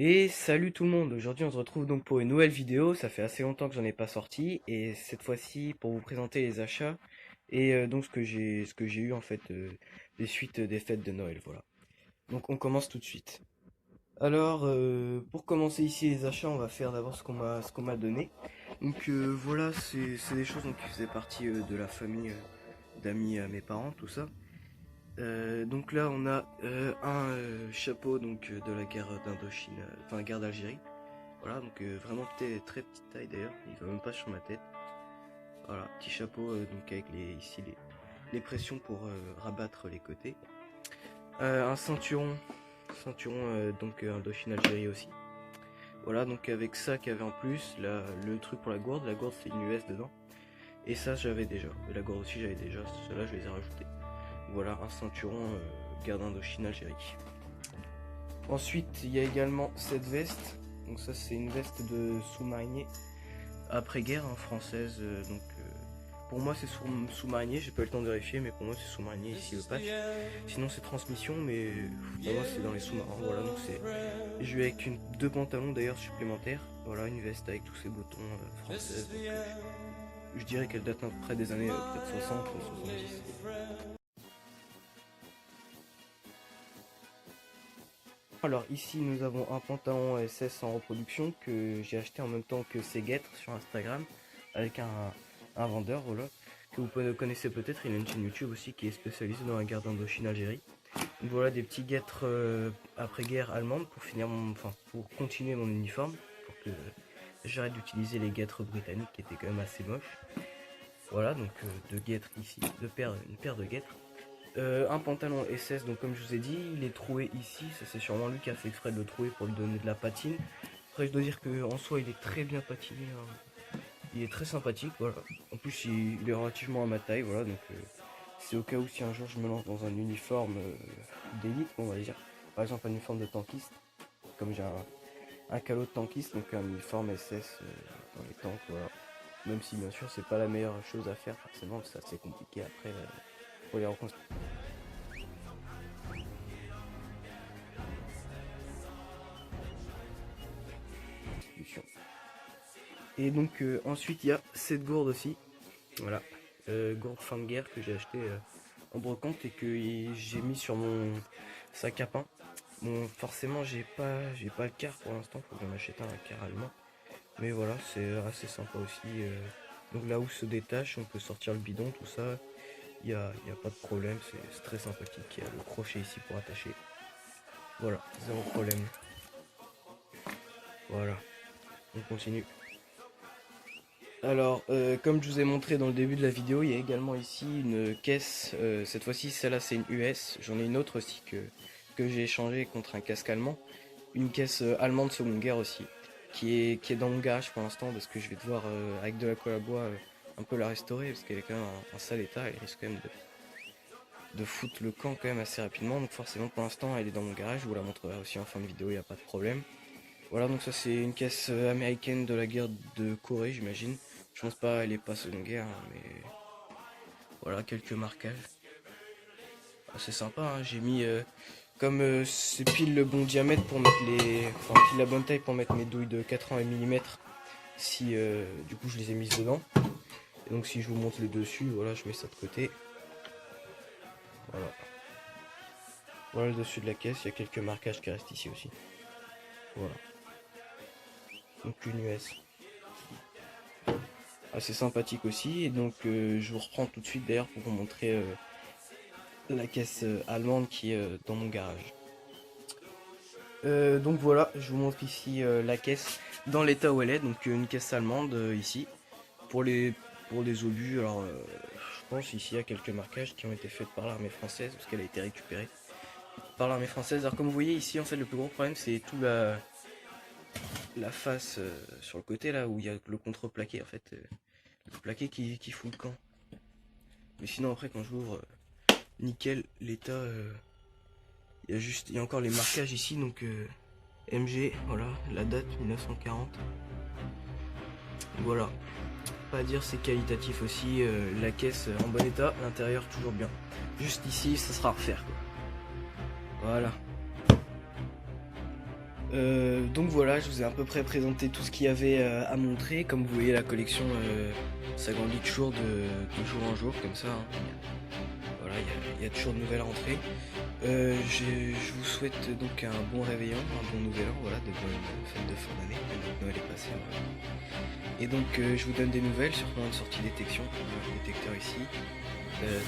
Et salut tout le monde, aujourd'hui on se retrouve donc pour une nouvelle vidéo, ça fait assez longtemps que j'en ai pas sorti, et cette fois-ci pour vous présenter les achats, et donc ce que j'ai eu en fait des suites des fêtes de Noël, voilà. Donc on commence tout de suite. Alors pour commencer ici les achats, on va faire d'abord ce qu'on m'a donné. Donc voilà, c'est des choses donc, qui faisaient partie de la famille, d'amis à mes parents, tout ça. Donc là on a un chapeau donc de la guerre d'Indochine, enfin guerre d'Algérie. Voilà, donc vraiment très petite taille d'ailleurs, il va même pas sur ma tête. Voilà, petit chapeau donc avec les pressions pour rabattre les côtés. Un ceinturon donc Indochine Algérie aussi. Voilà, donc avec ça qu'il y avait en plus, là, le truc pour la gourde c'est une US dedans. Et ça j'avais déjà, et la gourde aussi j'avais déjà, ceux-là je les ai rajoutés. Voilà, un ceinturon guerre d'Indochine Algérie. Ensuite, il y a également cette veste. Donc ça, c'est une veste de sous-marinier après-guerre hein, française. Pour moi, c'est sous-marinier. J'ai pas eu le temps de vérifier, mais pour moi, c'est sous-marinier ici le patch. Sinon, c'est transmission, mais pour moi, c'est dans les sous-marins. Voilà, donc c'est. J'ai eu avec deux pantalons d'ailleurs supplémentaires. Voilà, une veste avec tous ces boutons françaises. Donc, je dirais qu'elle date à peu près des années peut-être 60 ou 70. Alors ici nous avons un pantalon SS en reproduction que j'ai acheté en même temps que ces guêtres sur Instagram avec un vendeur voilà, que vous connaissez peut-être, il a une chaîne YouTube aussi qui est spécialisée dans la guerre d'Indochine Algérie. Donc voilà des petits guêtres après-guerre allemandes pour pour continuer mon uniforme, pour que j'arrête d'utiliser les guêtres britanniques qui étaient quand même assez moches. Voilà donc deux guêtres ici, une paire de guêtres. Un pantalon SS, donc comme je vous ai dit, il est troué ici, ça c'est sûrement lui qui a fait exprès de le trouer pour lui donner de la patine. Après je dois dire qu'en soi il est très bien patiné, hein. Il est très sympathique, voilà. En plus il est relativement à ma taille, voilà, donc c'est au cas où si un jour je me lance dans un uniforme d'élite, on va dire. Par exemple un uniforme de tankiste, comme j'ai un calot de tankiste, donc un uniforme SS dans les tanks, voilà. Même si bien sûr c'est pas la meilleure chose à faire forcément, parce que c'est assez compliqué après pour les reconstruire. Et donc ensuite il y a cette gourde aussi, voilà, gourde fin de guerre que j'ai acheté en brocante et que j'ai mis sur mon sac à pain. Bon forcément j'ai pas le quart pour l'instant, faut que j'en achète un quart allemand. Mais voilà, c'est assez sympa aussi. Donc là où se détache, on peut sortir le bidon, tout ça. Y a pas de problème, c'est très sympathique. Il y a le crochet ici pour attacher. Voilà, zéro problème. Voilà, on continue. Alors, comme je vous ai montré dans le début de la vidéo, il y a également ici une caisse. Cette fois-ci, celle-là, c'est une US. J'en ai une autre aussi que j'ai échangée contre un casque allemand. Une caisse allemande seconde guerre aussi, qui est dans mon garage pour l'instant, parce que je vais devoir, avec de la colle à bois, un peu la restaurer, parce qu'elle est quand même en sale état. Elle risque quand même de foutre le camp quand même assez rapidement. Donc forcément, pour l'instant, elle est dans mon garage. Je vous la montrerai aussi en fin de vidéo, il n'y a pas de problème. Voilà, donc ça c'est une caisse américaine de la guerre de Corée, j'imagine. Je pense pas, elle est pas seconde guerre, hein, mais voilà, quelques marquages. C'est sympa, hein, j'ai mis, comme c'est pile le bon diamètre pour mettre enfin pile la bonne taille pour mettre mes douilles de 80 mm, si du coup je les ai mises dedans. Et donc si je vous montre le dessus, voilà, je mets ça de côté. Voilà. Voilà le dessus de la caisse, il y a quelques marquages qui restent ici aussi. Voilà. Donc une US. Assez sympathique aussi, et donc je vous reprends tout de suite d'ailleurs pour vous montrer la caisse allemande qui est dans mon garage. Donc voilà, je vous montre ici la caisse dans l'état où elle est, donc une caisse allemande ici pour les obus. Alors je pense ici à quelques marquages qui ont été faits par l'armée française parce qu'elle a été récupérée par l'armée française. Alors comme vous voyez ici en fait le plus gros problème c'est tout la face sur le côté là où il y a le contreplaqué en fait, le plaqué qui fout le camp. Mais sinon après quand j'ouvre nickel l'état, il y a encore les marquages ici donc MG, voilà la date 1940. Voilà, pas à dire c'est qualitatif aussi, la caisse en bon état, l'intérieur toujours bien. Juste ici ça sera à refaire quoi. Voilà. Donc voilà, je vous ai à peu près présenté tout ce qu'il y avait à montrer. Comme vous voyez, la collection s'agrandit toujours de jour en jour, comme ça, hein. Voilà, il y a toujours de nouvelles rentrées. Je vous souhaite donc un bon réveillon, un bon nouvel an, voilà, de bonnes fêtes de fin d'année. Noël est passé, voilà. Et donc je vous donne des nouvelles sur comment une sortie détection, un détecteur ici.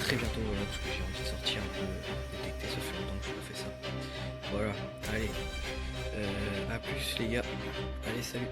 Très bientôt, voilà, parce que j'ai envie de sortir un peu détecter, ça fait longtemps que je n'ai pas fait ça. Voilà, allez, à plus les gars, allez salut.